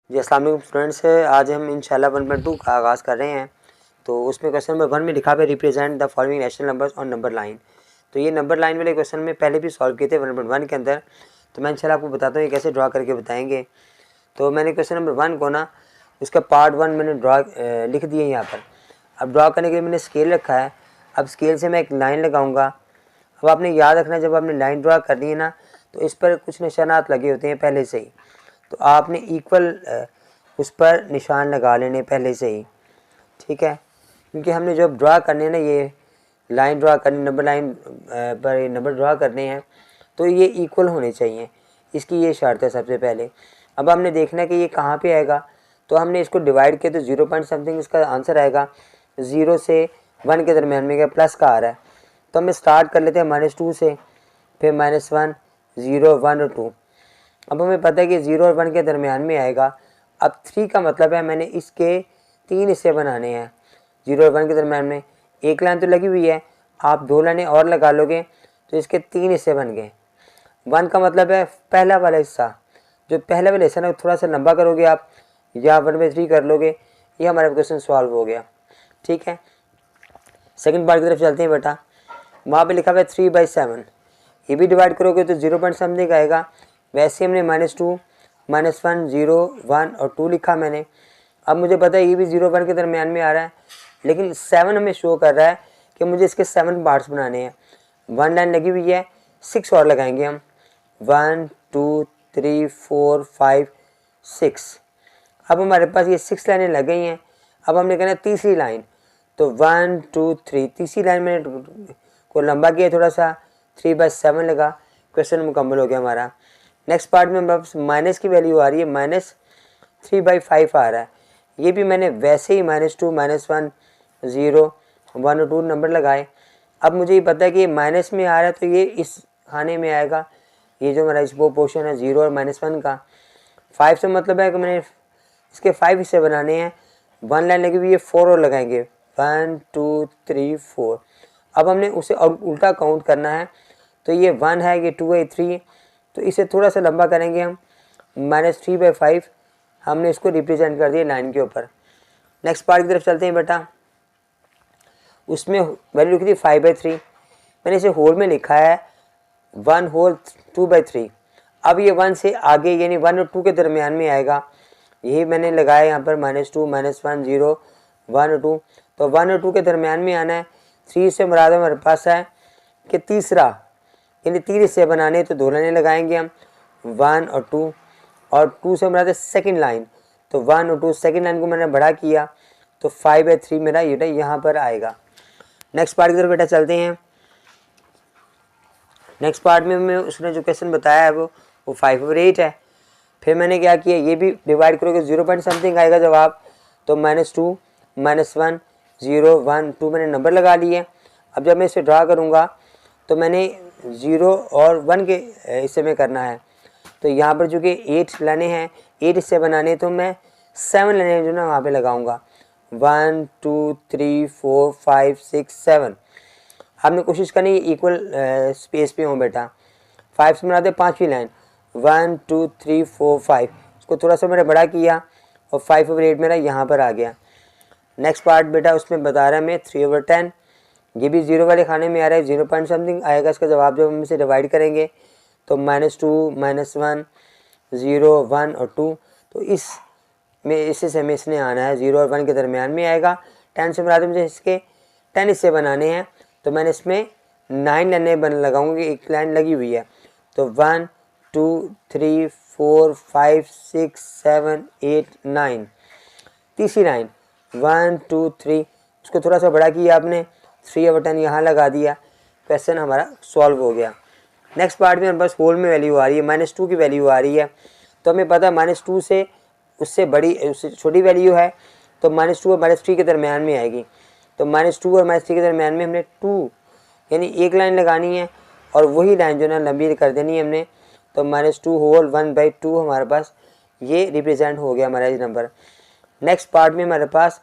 जी अस्सलाम वालेकुम स्टूडेंट्स, आज हम इंशाल्लाह 1.2 का आगाज़ कर रहे हैं। तो उसमें क्वेश्चन नंबर 1 में लिखा है represent the following rational numbers on number line. तो ये नंबर लाइन वाले क्वेश्चन में पहले भी सॉल्व किए थे 1.1 के अंदर। तो मैं इंशाल्लाह आपको बताता हूँ ये कैसे ड्रा करके बताएंगे। तो मैंने क्वेश्चन नंबर 1 को ना उसका पार्ट 1 मैंने ड्रा लिख दिए यहाँ पर। अब ड्रा करने के लिए मैंने स्केल रखा है। अब स्केल से मैं एक लाइन लगाऊँगा। अब आपने याद रखना, जब आपने लाइन ड्रा करनी है ना तो इस पर कुछ निशानात लगे होते हैं पहले से ही। तो आपने इक्वल उस पर निशान लगा लेने पहले से ही, ठीक है। क्योंकि हमने जब ड्रा करने हैं ना, ये लाइन ड्रा करनी, नंबर लाइन पर नंबर ड्रा करने हैं तो ये इक्वल होने चाहिए, इसकी ये शर्त है सबसे पहले। अब हमने देखना है कि ये कहाँ पे आएगा। तो हमने इसको डिवाइड किया तो 0 पॉइंट समथिंग इसका आंसर आएगा। 0 से 1 के दरमियान में क्या प्लस का आ रहा है। तो हमें स्टार्ट कर लेते हैं -2 से, फिर -1, 0, 1 और 2। अब हमें पता है कि 0 और 1 के दरमियान में आएगा। अब 3 का मतलब है मैंने इसके 3 हिस्से बनाने हैं। 0 और 1 के दरमियान में एक लाइन तो लगी हुई है, आप 2 लाइनें और लगा लोगे तो इसके 3 हिस्से बन गए। 1 का मतलब है पहला वाला हिस्सा, जो पहला वाला हिस्सा ना थोड़ा सा लंबा करोगे आप या 1/3 कर लोगे, ये हमारा क्वेश्चन सॉल्व हो गया, ठीक है। सेकंड पार्ट की तरफ चलते हैं बेटा। वहाँ पे लिखा हुआ है 3/7, ये भी डिवाइड करोगे तो 0 पॉइंट समथिंग आएगा। वैसे हमने -2, -1, 0, 1 और 2 लिखा मैंने। अब मुझे पता है ये भी 0, 1 के दरमियान में आ रहा है, लेकिन 7 हमें शो कर रहा है कि मुझे इसके 7 पार्ट्स बनाने हैं। 1 लाइन लगी हुई है, 6 और लगाएंगे हम। 1, 2, 3, 4, 5, 6। अब हमारे पास ये 6 लाइनें लग गई हैं। अब हमने कहना तीसरी लाइन, तो 1, 2, 3, तीसरी लाइन मैंने को लंबा किया थोड़ा सा, 3/7 लगा। क्वेश्चन मुकम्मल हो गया हमारा। नेक्स्ट पार्ट में माइनस की वैल्यू आ रही है, -3/5 आ रहा है। ये भी मैंने वैसे ही -2, -1, 0, 1 और 2 नंबर लगाए। अब मुझे ये पता है कि ये माइनस में आ रहा है तो ये इस खाने में आएगा। ये जो हमारा इस वो पोर्शन है 0 और -1 का। 5 से मतलब है कि मैंने इसके 5 हिस्से बनाने हैं। 1 लाइन लगी हुई है, 4 और लगाएंगे, 1, 2, 3, 4। अब हमने उसे उल्टा काउंट करना है, तो ये 1 है, ये 2 है, 3 है। तो इसे थोड़ा सा लंबा करेंगे हम, -3/5 हमने इसको रिप्रेजेंट कर दिया लाइन के ऊपर। नेक्स्ट पार्ट की तरफ चलते हैं बेटा। उसमें वैल्यू लिखी थी 5/3, मैंने इसे होल में लिखा है 1 होल 2/3। अब ये 1 से आगे यानी 1 और 2 के दरमियान में आएगा। यही मैंने लगाया यहाँ पर -2, -1, 0, 1 और 2। तो 1 और 2 के दरमियान में आना है। 3 से मुराद हमारे पास है कि तीसरा, यानी 3 हिस्से बनाने, तो 2 लाइनें लगाएंगे हम, 1 और 2। और 2 से मुराद है सेकेंड लाइन, तो 1 और 2 सेकेंड लाइन को मैंने बड़ा किया तो 5/3 मेरा यूनिट यहाँ पर आएगा। नेक्स्ट पार्ट की तरफ बेटा चलते हैं। नेक्स्ट पार्ट में मैं उसने जो क्वेश्चन बताया है वो 5/8 है। फिर मैंने क्या किया, ये भी डिवाइड करोगे 0 पॉइंट समथिंग आएगा जवाब। तो -2, -1, 0, 1, 2 मैंने नंबर लगा लिए। अब जब मैं इसे ड्रा करूँगा तो मैंने 0 और 1 के हिस्से में करना है। तो यहाँ पर जो कि 8 लाइनें हैं, 8 हिस्से बनाने, तो मैं 7 लाइनें जो ना वहाँ पे लगाऊंगा। 1, 2, 3, 4, 5, 6, 7। आपने कोशिश करनी इक्वल स्पेस पे हो बेटा। 5 से बनाते 5वीं लाइन, 1, 2, 3, 4, 5। इसको थोड़ा सा मैंने बड़ा किया और 5/8 मेरा यहाँ पर आ गया। नेक्स्ट पार्ट बेटा उसमें बता रहा है मैं 3/10। ये भी 0 वाले खाने में आ रहा है, 0 पॉइंट समथिंग आएगा इसका जवाब जब हम इसे डिवाइड करेंगे। तो -2, -1, 0, 1 और 2। तो इस में इसी से में इसने आना है, 0 और 1 के दरमियान में आएगा। 10 से मुराद मुझे इसके 10 हिस्से बनाने हैं, तो मैंने इसमें 9 लाइनें लगाऊंगी, एक लाइन लगी हुई है। तो 1, 2, 3, 4, 5, 6, 7, 8, 9। तीसरी लाइन 1, 2, 3, उसको थोड़ा सा बड़ा किया आपने, 3/10 यहाँ लगा दिया। क्वेश्चन हमारा सॉल्व हो गया। नेक्स्ट पार्ट में बस होल में वैल्यू आ रही है, -2 की वैल्यू आ रही है। तो हमें पता है -2 से उससे बड़ी, उससे छोटी वैल्यू है, तो -2 और -3 के दरमियान में आएगी। तो -2 और -3 के दरमियान में हमने 2 यानी एक लाइन लगानी है और वही लाइन जो ना लंबी कर देनी है हमने। तो -2 होल 1/2 हमारे पास ये रिप्रेजेंट हो गया हमारा ये नंबर। नेक्स्ट पार्ट में हमारे पास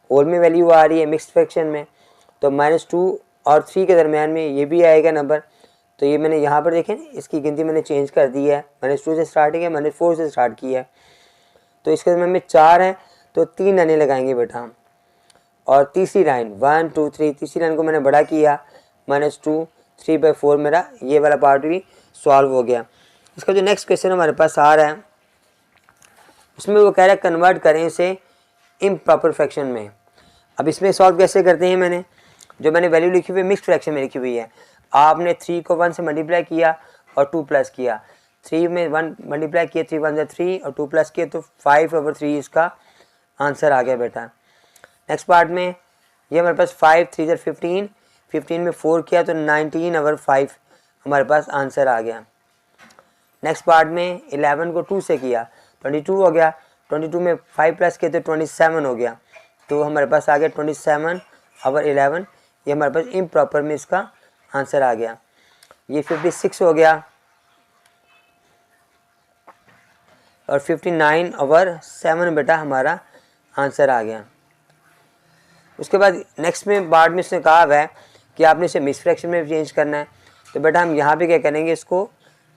होल में वैल्यू आ रही है मिक्स्ड फ्रैक्शन में, तो -2 और 3 के दरमियान में ये भी आएगा नंबर। तो ये मैंने यहाँ पर देखें इसकी गिनती मैंने चेंज कर दी है, -2 से स्टार्ट किया, -4 से स्टार्ट किया है। तो इसके में हमें 4 हैं तो 3 लाइनें लगाएंगे बेटा हम। और तीसरी लाइन 1 2 3, तीसरी लाइन को मैंने बड़ा किया -2 3/4, मेरा ये वाला पार्ट भी सॉल्व हो गया। इसका जो नेक्स्ट क्वेश्चन हमारे पास आ रहा है उसमें वो कह रहा है कन्वर्ट करें इसे इम्प्रॉपर फ्रैक्शन में। अब इसमें सॉल्व कैसे करते हैं, मैंने वैल्यू लिखी हुई है मिक्स्ड फ्रैक्शन में लिखी हुई है। आपने 3 को 1 से मल्टीप्लाई किया और 2 प्लस किया, 3 में 1 मल्टीप्लाई किया, 3 1 3 और 2 प्लस किया तो 5/3 इसका आंसर आ गया बेटा। नेक्स्ट पार्ट में ये हमारे पास 5 3 15, 15 में 4 किया तो 19/5 हमारे पास आंसर आ गया। नेक्स्ट पार्ट में 11 को 2 से किया 22 हो गया, 22 में 5 प्लस किया तो 27 हो गया, तो हमारे पास आ गया 27/11, ये हमारे पास इम्प्रॉपर में इसका आंसर आ गया। ये 56 हो गया और 59/7 बेटा हमारा आंसर आ गया। उसके बाद नेक्स्ट में पार्ट में इसने कहा हुआ है कि आपने इसे मिक्स्ड फ्रैक्शन में चेंज करना है, तो बेटा हम यहाँ पे क्या करेंगे, इसको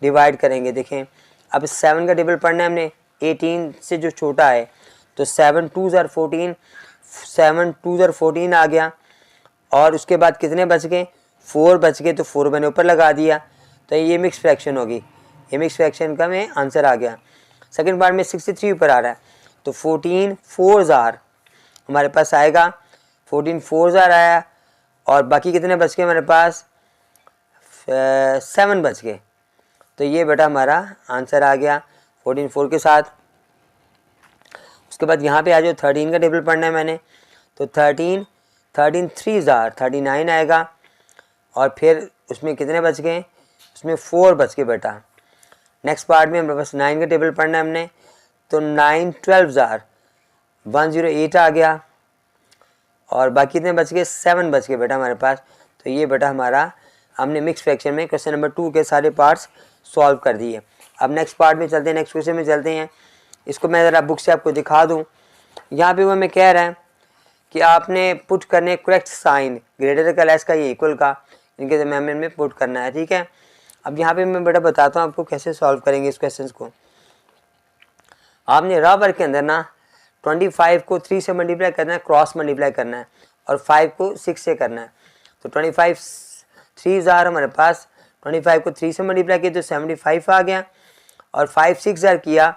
डिवाइड करेंगे। देखें अब 7 का टेबल पढ़ना है हमने, 18 से जो छोटा है तो 7 2 14, 7 2 14 आ गया। और उसके बाद कितने बच गए, 4 बच गए, तो 4 मैंने ऊपर लगा दिया, तो ये मिक्स फ्रैक्शन होगी, ये मिक्स फ्रैक्शन का में आंसर आ गया। सेकंड पार्ट में 63 ऊपर आ रहा है, तो 14 4 हमारे पास आएगा, 14 4 आया और बाकी कितने बच गए हमारे पास 7 बच गए, तो ये बेटा हमारा आंसर आ गया 14 4 के साथ। उसके बाद यहाँ पे आ जाओ 13 का टेबल पढ़ना है मैंने, तो 13 3 39 आएगा और फिर उसमें कितने बच गए, उसमें 4 बच गए बेटा। नेक्स्ट पार्ट में हमारे पास 9 का टेबल पढ़ना है हमने, तो 9 12 108 आ गया और बाकी कितने बच गए 7 बच गए बेटा हमारे पास। तो ये बेटा हमारा हमने मिक्स फ्रैक्शन में क्वेश्चन नंबर 2 के सारे पार्ट्स सॉल्व कर दिए। अब नेक्स्ट पार्ट में चलते हैं, नेक्स्ट क्वेश्चन में चलते हैं। इसको मैं ज़रा बुक से आपको दिखा दूँ। यहाँ पे वो हमें कह रहा है कि आपने पुट करने करेक्ट साइन ग्रेटर का लेस का ये इक्वल का इनके दरमियान में पुट करना है, ठीक है। अब यहाँ पे मैं बेटा बताता हूँ आपको कैसे सॉल्व करेंगे इस क्वेश्चन को। आपने रॉ वर्क के अंदर ना 25 को 3 से मल्टीप्लाई करना है, क्रॉस मल्टीप्लाई करना है, और 5 को 6 से करना है। तो 25 3 हमारे पास, 25 को 3 से मल्टीप्लाई किया तो 75 आ गया, और 5 6 किया,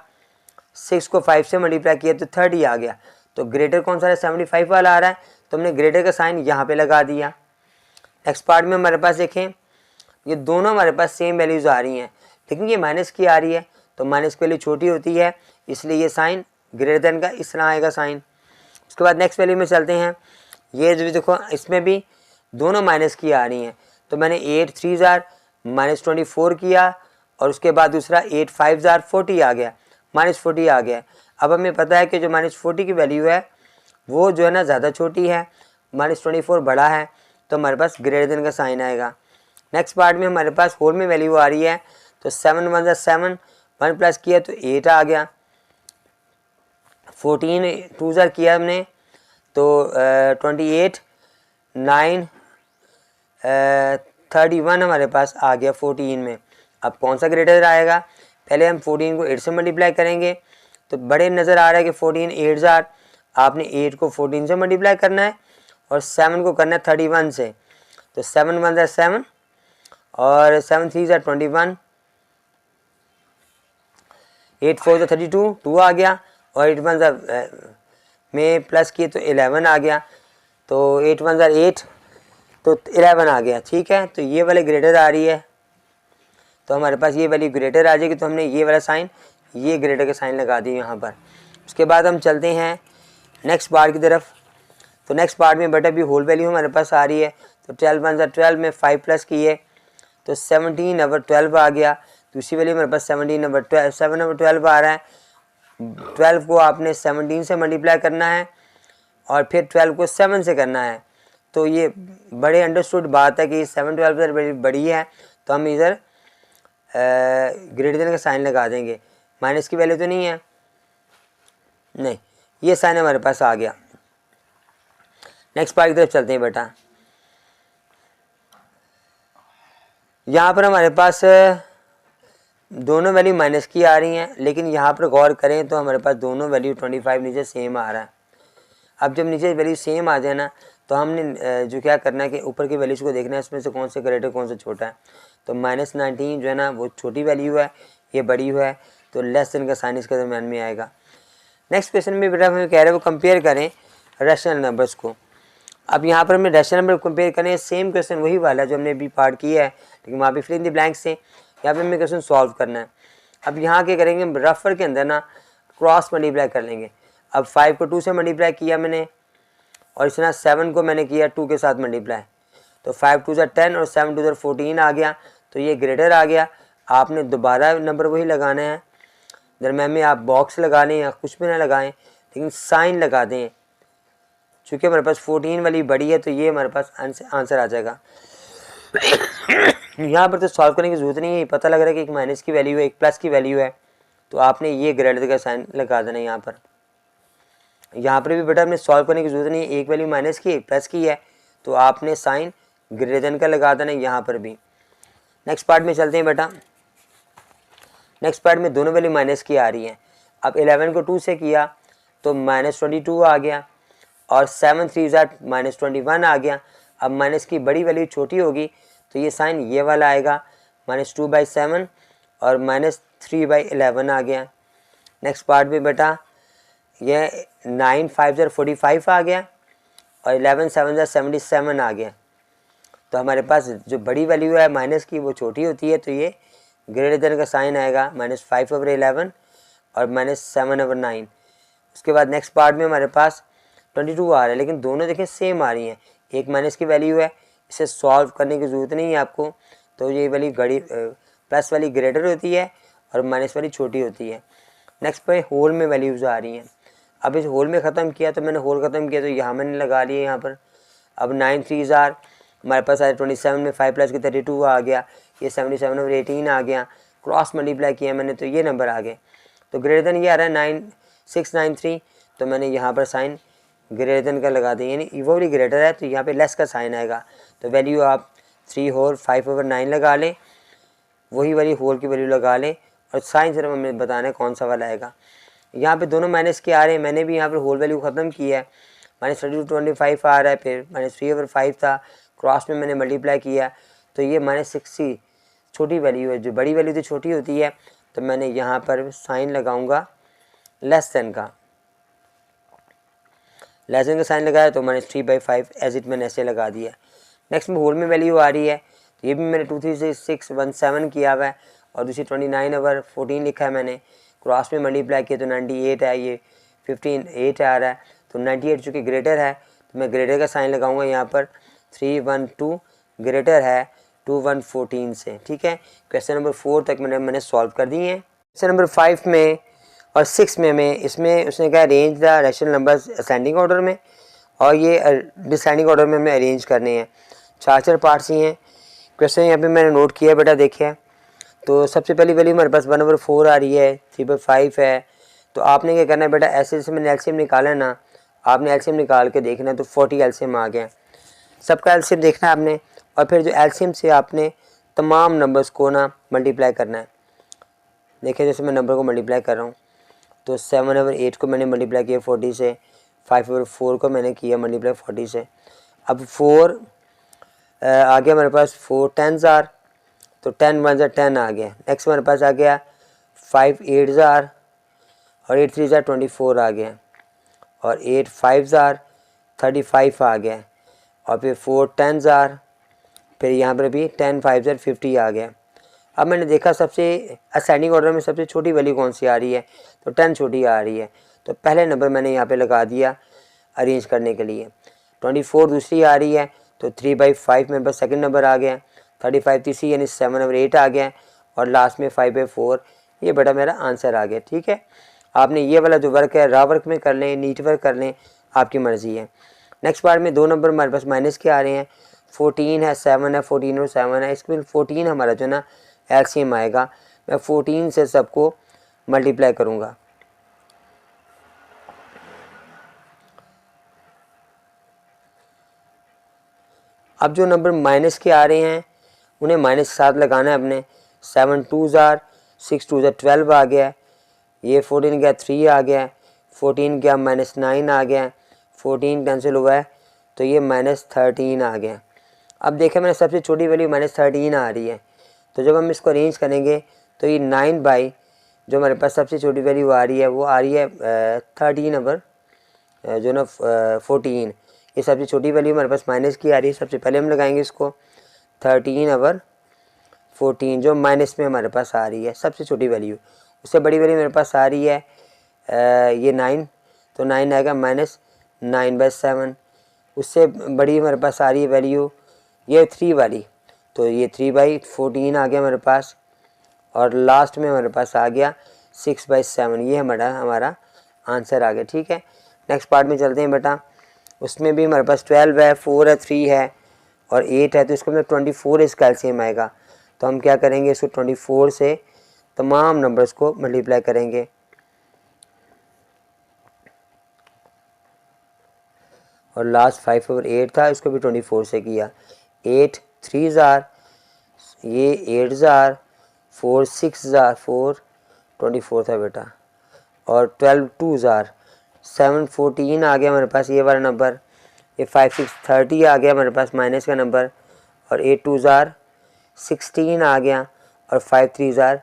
6 को 5 से मल्टीप्लाई किया तो 30 आ गया। तो ग्रेटर कौन सा है, 75 वाला आ रहा है, तो हमने ग्रेटर का साइन यहाँ पे लगा दिया। नेक्स्ट पार्ट में हमारे पास देखें ये दोनों हमारे पास सेम वैल्यूज़ आ रही हैं, लेकिन ये माइनस की आ रही है, तो माइनस की वैल्यू छोटी होती है, इसलिए ये साइन ग्रेटर देन का इस तरह आएगा साइन। उसके बाद नेक्स्ट वैल्यू में चलते हैं। ये जो देखो इसमें भी दोनों माइनस की आ रही हैं, तो मैंने 8 3 -24 किया और उसके बाद दूसरा 8 5 40 आ गया, -40 आ गया। अब हमें पता है कि जो -40 की वैल्यू है वो जो है ना ज़्यादा छोटी है, -24 बड़ा है, तो हमारे पास ग्रेटर देन का साइन आएगा। नेक्स्ट पार्ट में हमारे पास होल में वैल्यू आ रही है, तो 7 1 7, 1 प्लस किया तो 8 आ गया, 14 2 किया हमने तो 28 9 31 हमारे पास आ गया 14 में। अब कौन सा ग्रेटर आएगा, पहले हम 14 को 8 से मल्टीप्लाई करेंगे, तो बड़े नज़र आ रहा है कि 14 8 आपने 8 को 14 से मल्टीप्लाई करना है और 7 को करना है 31 से, तो 7 1 7 और 7 3 21, 8 4 32 2 आ गया, और 8 1 में प्लस किए तो 11 आ गया, तो 8 1 8 तो 11 आ गया, ठीक है। तो ये वाले ग्रेटर आ रही है, तो हमारे पास ये वाली ग्रेटर आ जाएगी, तो हमने ये वाला साइन ये ग्रेटर का साइन लगा दिया यहाँ पर। उसके बाद हम चलते हैं नेक्स्ट पार्ट की तरफ। तो नेक्स्ट पार्ट में बेटा भी होल वैल्यू हमारे पास आ रही है, तो 12 1 12 में 5 प्लस किए तो 17/12 आ गया, दूसरी वैल्यू मेरे पास 17/12 7/12 आ रहा है। 12 को आपने 17 से मल्टीप्लाई करना है और फिर 12 को 7 से करना है, तो ये बड़े अंडरस्टूड बात है कि 7 12 बड़ी है, तो हम इधर ग्रेटर देन का साइन लगा देंगे। माइनस की वैल्यू तो नहीं है, नहीं, ये साइन हमारे पास आ गया। नेक्स्ट पार्ट की तरफ चलते हैं बेटा। यहाँ पर हमारे पास दोनों वैल्यू माइनस की आ रही हैं, लेकिन यहाँ पर गौर करें तो हमारे पास दोनों वैल्यू 25 नीचे सेम आ रहा है। अब जब नीचे वैल्यू सेम आ जाए ना, तो हमने जो क्या करना है कि ऊपर की वैल्यूज़ को देखना है, इसमें से कौन से ग्रेटर कौन सा छोटा है। तो -19 जो है ना वो छोटी वैल्यू है, ये बड़ी है, तो लेस देन का साइन इसके दरम्यान में आएगा। नेक्स्ट क्वेश्चन में बेटा हमें कह रहे हैं वो कंपेयर करें रैशनल नंबर्स को। अब यहाँ पर हमें रैशनल नंबर कंपेयर करें, सेम क्वेश्चन वही वाला जो हमने अभी पार्ट किया है, लेकिन वहाँ पे फिल इन द ब्लैंक से यहाँ पे हमें क्वेश्चन सॉल्व करना है। अब यहाँ क्या करेंगे, रफर के अंदर ना क्रॉस मल्टीप्लाई कर लेंगे। अब 5 को 2 से मल्टीप्लाई किया मैंने, और इस तरह 7 को मैंने किया 2 के साथ मल्टीप्लाई, तो 5 2 10 और 7 2 14 आ गया, तो ये ग्रेटर आ गया। आपने दोबारा नंबर वही लगाना है, दरम्यान में आप बॉक्स लगा लें या कुछ भी ना लगाएं, लेकिन साइन लगा दें। चूँकि हमारे पास 14 वाली बड़ी है, तो ये हमारे पास आंसर आ जाएगा। यहाँ पर तो सॉल्व करने की जरूरत नहीं है, पता लग रहा है कि एक माइनस की वैल्यू है, एक प्लस की वैल्यू है, तो आपने ये ग्रेटर का साइन लगा देना है। यहाँ पर भी बेटा हमने सॉल्व करने की जरूरत नहीं है, एक वैल्यू माइनस की एक प्लस की है, तो आपने साइन ग्रेटर देन का लगा देना है यहाँ पर भी। नेक्स्ट पार्ट में चलते हैं बेटा। नेक्स्ट पार्ट में दोनों वैल्यू माइनस की आ रही है। अब 11 को 2 से किया तो -22 आ गया, और 7 3 -21 आ गया। अब माइनस की बड़ी वैल्यू छोटी होगी, तो ये साइन ये वाला आएगा, -2/7 और -3/11 आ गया। नेक्स्ट पार्ट में बेटा ये 9 5 45 आ गया, और 11 7 77 आ गया। तो हमारे पास जो बड़ी वैल्यू है माइनस की वो छोटी होती है, तो ये ग्रेटर देन का साइन आएगा, -5/11 और -7/9। उसके बाद नेक्स्ट पार्ट में हमारे पास 22 आ रहा है, लेकिन दोनों देखें सेम आ रही हैं, एक माइनस की वैल्यू है, इसे सॉल्व करने की ज़रूरत नहीं है आपको। तो ये वाली प्लस वाली ग्रेटर होती है और माइनस वाली छोटी होती है। नेक्स्ट पे होल में वैल्यूज़ आ रही हैं। अब इस होल में ख़त्म किया, तो मैंने होल ख़त्म किया तो यहाँ मैंने लगा लिया यहाँ पर। अब 9 3 हमारे पास आया 27 में 5 प्लस के 32 आ गया, ये 77 और 18 आ गया। क्रॉस मल्टीप्लाई किया मैंने तो ये नंबर आ गए। तो ग्रेटर देन ये आ रहा है 9693, तो मैंने यहाँ पर साइन ग्रेटर देन का लगा दें, यानी वो भी ग्रेटर है तो यहाँ पे लेस का साइन आएगा। तो वैल्यू आप 3 होल 5/9 लगा लें, वही वाली होल की वैल्यू लगा लें, और साइन सिर्फ हमें बताना है कौन सा वाला आएगा। यहाँ पे दोनों माइनस के आ रहे हैं, मैंने भी यहाँ पर होल वैल्यू ख़त्म की है, -32 आ रहा है, फिर -3/5 था, क्रॉस में मैंने मल्टीप्लाई किया, तो ये -60 छोटी वैल्यू है, जो बड़ी वैल्यू तो छोटी होती है, तो मैंने यहाँ पर साइन लगाऊंगा लेस देन का। लेस देन का साइन लगाया तो -3/5 एज इट मैंने ऐसे लगा दिया। नेक्स्ट में होल में वैल्यू आ रही है, तो ये भी मैंने 23617 किया हुआ है, और दूसरी 29/14 लिखा है मैंने। क्रॉस में मल्टीप्लाई किया तो 98 है, ये 15 आ रहा है, तो 98 चूँकि ग्रेटर है, तो मैं ग्रेटर का साइन लगाऊंगा यहाँ पर। 312 ग्रेटर है 2114 से, ठीक है। क्वेश्चन नंबर 4 तक मैंने सॉल्व कर दिए हैं। क्वेश्चन नंबर 5 में और 6 में इसमें उसने कहा arrange the rational numbers ascending order में, और ये डिसेंडिंग ऑर्डर में हमें अरेंज करने हैं। 4 पार्ट्स ही हैं। क्वेश्चन यहाँ पे मैंने नोट किया बेटा, देखिए। तो सबसे पहली वैल्यू हमारे पास 1/4 आ रही है, 3/5 है। तो आपने क्या करना है बेटा, ऐसे जैसे मैंने एलसीएम निकाला है ना, आपने एलसीएम निकाल के देखना है, तो 40 एलसीएम आ गया। सबका एलसीएम देखना है आपने, और फिर जो एलसीएम से आपने तमाम नंबर्स को ना मल्टीप्लाई करना है। देखिए जैसे मैं नंबर को मल्टीप्लाई कर रहा हूँ, तो 7/8 को मैंने मल्टीप्लाई किया 40 से, 5/4 को मैंने किया मल्टीप्लाई 40 से। अब 4 आ गया हमारे पास, 4 10s आर, तो 10 1 10 आ गया। नेक्स्ट हमारे पास आ गया 5 8s आर, और 8 3s 24 आ गया, और 8 5s आर 35 आ गया, और फिर 4 10s आर, फिर यहाँ पर भी 10 5s 50 आ गया। अब मैंने देखा सबसे असेंडिंग ऑर्डर में सबसे छोटी वैल्यू कौन सी आ रही है, तो 10 छोटी आ रही है, तो पहले नंबर मैंने यहाँ पे लगा दिया अरेंज करने के लिए। 24 दूसरी आ रही है, तो 3/5 मेरे पास सेकंड नंबर आ गया। 35 तीसरी यानी 7/8 आ गया, और लास्ट में 5/4, ये बेटा मेरा आंसर आ गया, ठीक है। आपने ये वाला जो वर्क है रा वर्क में कर लें, नीट वर्क कर लें, आपकी मर्ज़ी है। नेक्स्ट पार्ट में 2 नंबर हमारे पास माइनस के आ रहे हैं, 14 है 7 है, 14 और 7 है। इसमें 14 हमारा जो ना एलसीएम आएगा, मैं 14 से सबको मल्टीप्लाई करूँगा। अब जो नंबर माइनस के आ रहे हैं उन्हें माइनस के साथ लगाना है अपने। 7 2s आर 6 2 12 आ गया, ये 14 गया 3 आ गया, 14 गया -9 आ गया, 14 कैंसिल हुआ है तो ये -13 आ गया। अब देखें मैंने सबसे छोटी वैल्यू -13 आ रही है, तो जब हम इसको अरेंज करेंगे तो ये 9 बाई जो हमारे पास सबसे छोटी वैल्यू आ रही है वो आ रही है 13 ओवर जो ना 14, ये सबसे छोटी वैल्यू हमारे पास माइनस की आ रही है। सबसे पहले हम लगाएंगे इसको 13 ओवर 14 जो माइनस में हमारे पास आ रही है सबसे छोटी वैल्यू, उससे बड़ी वैल्यू मेरे पास आ रही है ये 9, तो 9 आएगा -9/7। उससे बड़ी हमारे पास आ रही है वैल्यू ये 3 वाली, तो ये 3/14 आ गया हमारे पास, और लास्ट में हमारे पास आ गया 6/7। ये हमारा आंसर आ गया। ठीक है, नेक्स्ट पार्ट में चलते हैं बेटा। उसमें भी हमारे पास 12 है, 4 है, 3 है और 8 है, तो इसको मतलब 24 इसका एलसीएम आएगा। तो हम क्या करेंगे, इसको 24 से तमाम नंबर्स को मल्टीप्लाई करेंगे। और लास्ट 5 ओवर 8 था, इसको भी 24 से किया। 8 3 जार, ये 8 जार, 4 6 जार, 4 24 था बेटा, और 12 2 जार, 7 14 आ गया हमारे पास ये वाला नंबर। ये 5 6 30 आ गया हमारे पास माइनस का नंबर, और 8 2 जार 16 आ गया, और 5 3 जार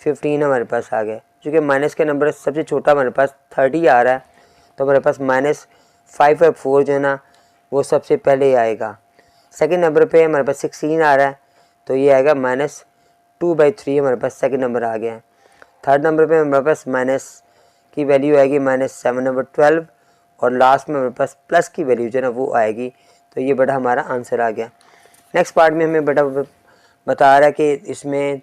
15 हमारे पास आ गया। क्योंकि माइनस का नंबर सबसे छोटा हमारे पास 30 आ रहा है, तो हमारे पास -5 और 4 जो है ना वो सबसे पहले आएगा। सेकंड नंबर पे हमारे पास 16 आ रहा है, तो ये आएगा -2/3 हमारे पास सेकंड नंबर आ गया है। थर्ड नंबर पे हमारे पास माइनस की वैल्यू आएगी -7/12, और लास्ट में हमारे पास प्लस की वैल्यू जो है ना वो आएगी। तो ये बेटा हमारा आंसर आ गया। नेक्स्ट पार्ट में हमें बेटा बता रहा है कि इसमें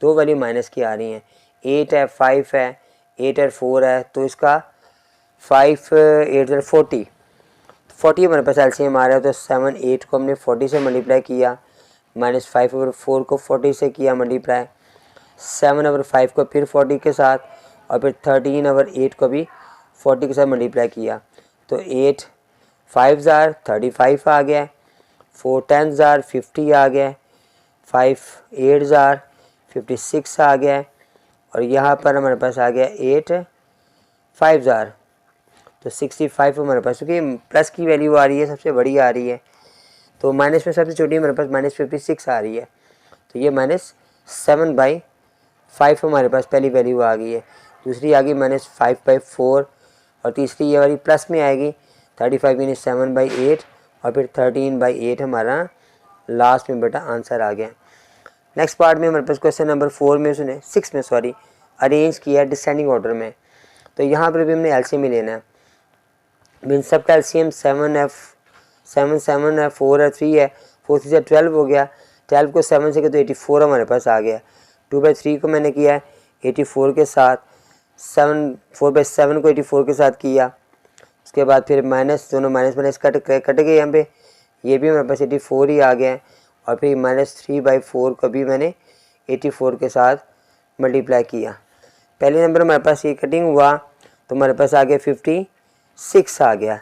2 वैल्यू माइनस की आ रही हैं, 8 है 5 है, 8 और 4 है, तो इसका 5 8 40 हमारे पास एलसीएम आ रहा है। तो 7 8 को हमने 40 से मल्टीप्लाई किया, -5 ओवर 4 को 40 से किया मल्टीप्लाई, 7 ओवर 5 को फिर 40 के साथ, और फिर 13 ओवर 8 को भी 40 के साथ मल्टीप्लाई किया। तो 8 5 जार 35 आ गया, 4 10 जार 50 आ गया, 5 8 जार 56 आ गया, और यहाँ पर हमारे पास आ गया 8 5 जार, तो 65 हमारे पास, क्योंकि प्लस की वैल्यू आ रही है सबसे बड़ी आ रही है, तो माइनस में सबसे छोटी हमारे पास -56 आ रही है, तो ये -7/5 हमारे पास पहली वैल्यू आ गई है। दूसरी आ गई -5/4, और तीसरी ये वाली प्लस में आएगी 35 - 7/8, और फिर 13/8 हमारा लास्ट में बेटा आंसर आ गया। नेक्स्ट पार्ट में हमारे पास क्वेश्चन नंबर 6 में अरेंज किया डिसेंडिंग ऑर्डर में। तो यहाँ पर भी हमने एलसीएम ही लेना है। मीन सबका एलसीएम 7 है 4 है 3 है, 4 से 12 हो गया, 12 को 7 से किया तो 84 हमारे पास आ गया। 2/3 को मैंने किया है 84 के साथ, 4/7 को 84 के साथ किया। उसके बाद फिर माइनस, दोनों माइनस कट गए यहाँ पे, ये भी हमारे पास 84 ही आ गया है। और फिर -3/4 को भी मैंने 84 के साथ मल्टीप्लाई किया। पहले नंबर हमारे पास ये कटिंग हुआ तो हमारे पास आ गया 56 आ गया,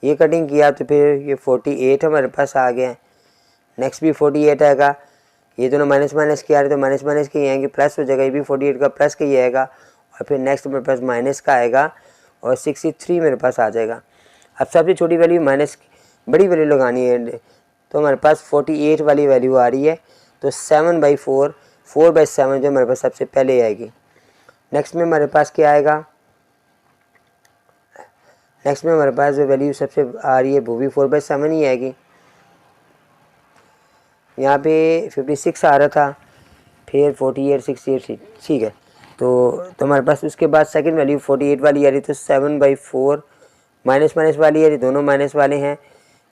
ये कटिंग किया तो फिर ये 48 हमारे पास आ गया। नेक्स्ट भी 48 आएगा, ये दोनों माइनस के आ रहे तो माइनस के ही आएंगे, प्लस हो जाएगा, ये भी 48 का प्लस का ही आएगा, और फिर नेक्स्ट मेरे पास माइनस का आएगा, और 63 मेरे पास आ जाएगा। अब सबसे छोटी वैल्यू माइनस बड़ी वैल्यू लगानी है, तो हमारे पास 48 वाली वैल्यू आ रही है, तो 7/4 4/7 जो हमारे पास सबसे पहले आएगी। नेक्स्ट में हमारे पास क्या आएगा, नेक्स्ट में हमारे पास जो वैल्यू सबसे आ रही है वो भी 4/7 ही आएगी। यहाँ पे 56 आ रहा था, फिर 48 68, ठीक है। तो हमारे पास उसके बाद सेकंड वैल्यू 48 वाली आ रही, तो 7/4 माइनस वाली आ रही, दोनों माइनस वाले हैं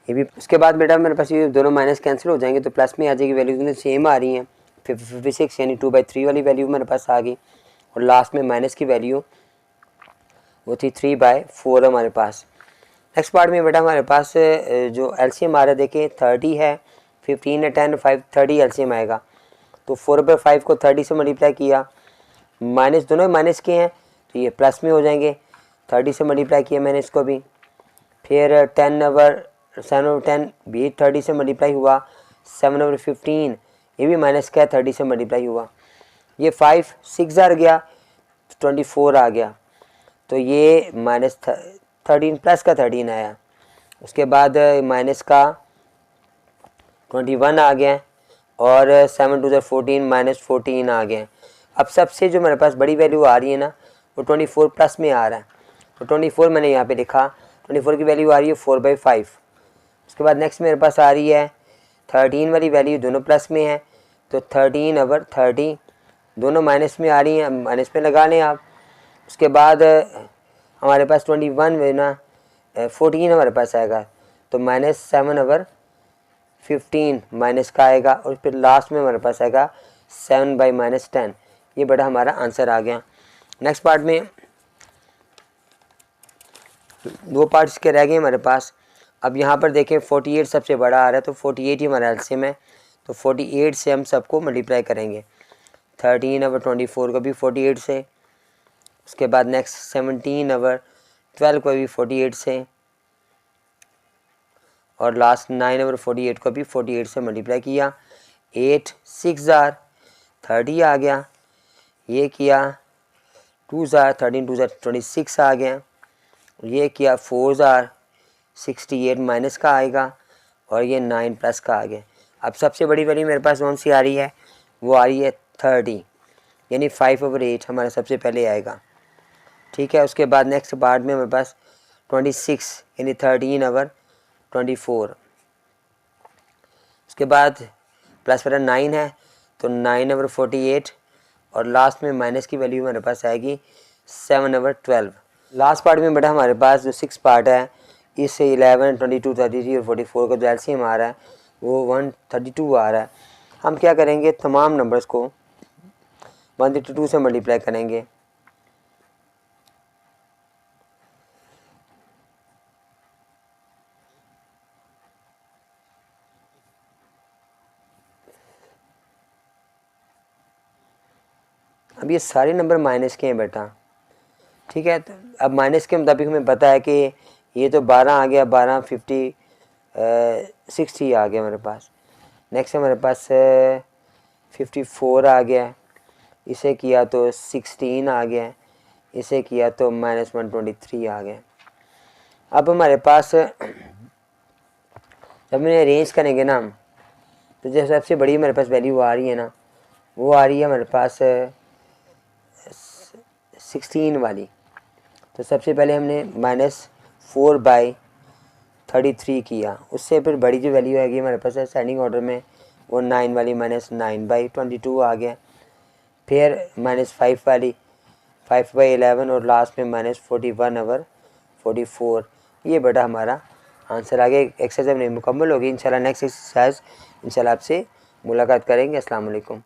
ये भी। उसके बाद बेटा मेरे पास ये दोनों माइनस कैंसिल हो जाएंगे तो प्लस में आ जाएगी, वैल्यू दोनों सेम आ रही हैं। 56 यानी 2/3 वाली वैल्यू मेरे पास आ गई, और लास्ट में माइनस की वैल्यू वो थी 3/4 हमारे पास। नेक्स्ट पार्ट में बेटा हमारे पास जो एलसीएम आ रहा है देखिए 30 है, 15 है, 10 5 30 एलसीएम आएगा। तो 4/5 को 30 से मल्टीप्लाई किया, माइनस दोनों माइनस के हैं तो ये प्लस में हो जाएंगे, 30 से मल्टीप्लाई किया मैंने इसको भी। फिर 7/10 भी 30 से मल्टीप्लाई हुआ, 7/15 ये भी माइनस का है 30 से मल्टीप्लाई हुआ। ये 5 6 ज़ार गया, 24 आ गया, तो ये -13 प्लस का 13 आया। उसके बाद माइनस का 21 आ गया और 7 2 14 -14 आ गया। अब सबसे जो मेरे पास बड़ी वैल्यू आ रही है ना वो 24 प्लस में आ रहा है, तो 24 मैंने यहाँ पे लिखा, 24 की वैल्यू आ रही है 4/5। उसके बाद नेक्स्ट मेरे पास आ रही है 13 वाली वैल्यू, दोनों प्लस में है, तो 13/30 दोनों माइनस में आ रही हैं, माइनस में लगा लें आप। उसके बाद हमारे पास 21 में ना 14 हमारे पास आएगा, तो -7/15 माइनस का आएगा, और फिर लास्ट में हमारे पास आएगा 7/-10। ये बड़ा हमारा आंसर आ गया। नेक्स्ट पार्ट में 2 पार्ट्स के रह गए हमारे पास। अब यहाँ पर देखें 48 सबसे बड़ा आ रहा है, तो 48 ही हमारा एलसीएम है, तो 48 से हम सबको मल्टीप्लाई करेंगे। 13/24 को भी 48 से, उसके बाद नेक्स्ट 17/12 को भी 48 से, और लास्ट 9/48 को भी 48 से मल्टीप्लाई किया। 8 6 ज़ार 30 आ गया, ये किया 2 ज़ार 13 2 ज़ार 26 आ गया, ये किया 4 ज़ार 68 माइनस का आएगा, और ये 9 प्लस का आ गया। अब सबसे बड़ी वैल्यू मेरे पास कौन सी आ रही है, वो आ रही है 30, यानी 5/8 हमारा सबसे पहले आएगा। ठीक है, उसके बाद नेक्स्ट पार्ट में हमारे पास 26 यानी 13/24। उसके बाद प्लस वाला 9 है, तो 9/48, और लास्ट में माइनस की वैल्यू हमारे पास आएगी 7/12। लास्ट पार्ट में बेटा हमारे पास जो 6 पार्ट है, इससे 11 22 33 और 44 का जो एलसीएम आ रहा है वो 132 आ रहा है। हम क्या करेंगे, तमाम नंबर्स को 132 से मल्टीप्लाई करेंगे। अब ये सारे नंबर माइनस के हैं बेटा, ठीक है। तो अब माइनस के मुताबिक हमें पता है कि ये तो 12 आ गया, 12 50 60 आ गया हमारे पास। नेक्स्ट हमारे पास 54 आ गया, इसे किया तो 16 आ गया, इसे किया तो -123 आ गया। अब हमारे पास जब इन्हें अरेंज करेंगे ना हम, तो जैसे सबसे बड़ी हमारे पास वैल्यू आ रही है ना, वो आ रही है हमारे पास 16 वाली। तो सबसे पहले हमने -4/33 किया, उससे फिर बड़ी जो वैल्यू आएगी हमारे पास असेंडिंग ऑर्डर में वो 9 वाली -9/22 आ गया, फिर -5 वाली 5/11, और लास्ट में -41/44। ये बड़ा हमारा आंसर आ गया। एक्सरसाइज अपनी मुकम्मल होगी। इंशाल्लाह नेक्स्ट एक्सरसाइज इंशाल्लाह आपसे मुलाकात करेंगे। अस्सलाम वालेकुम।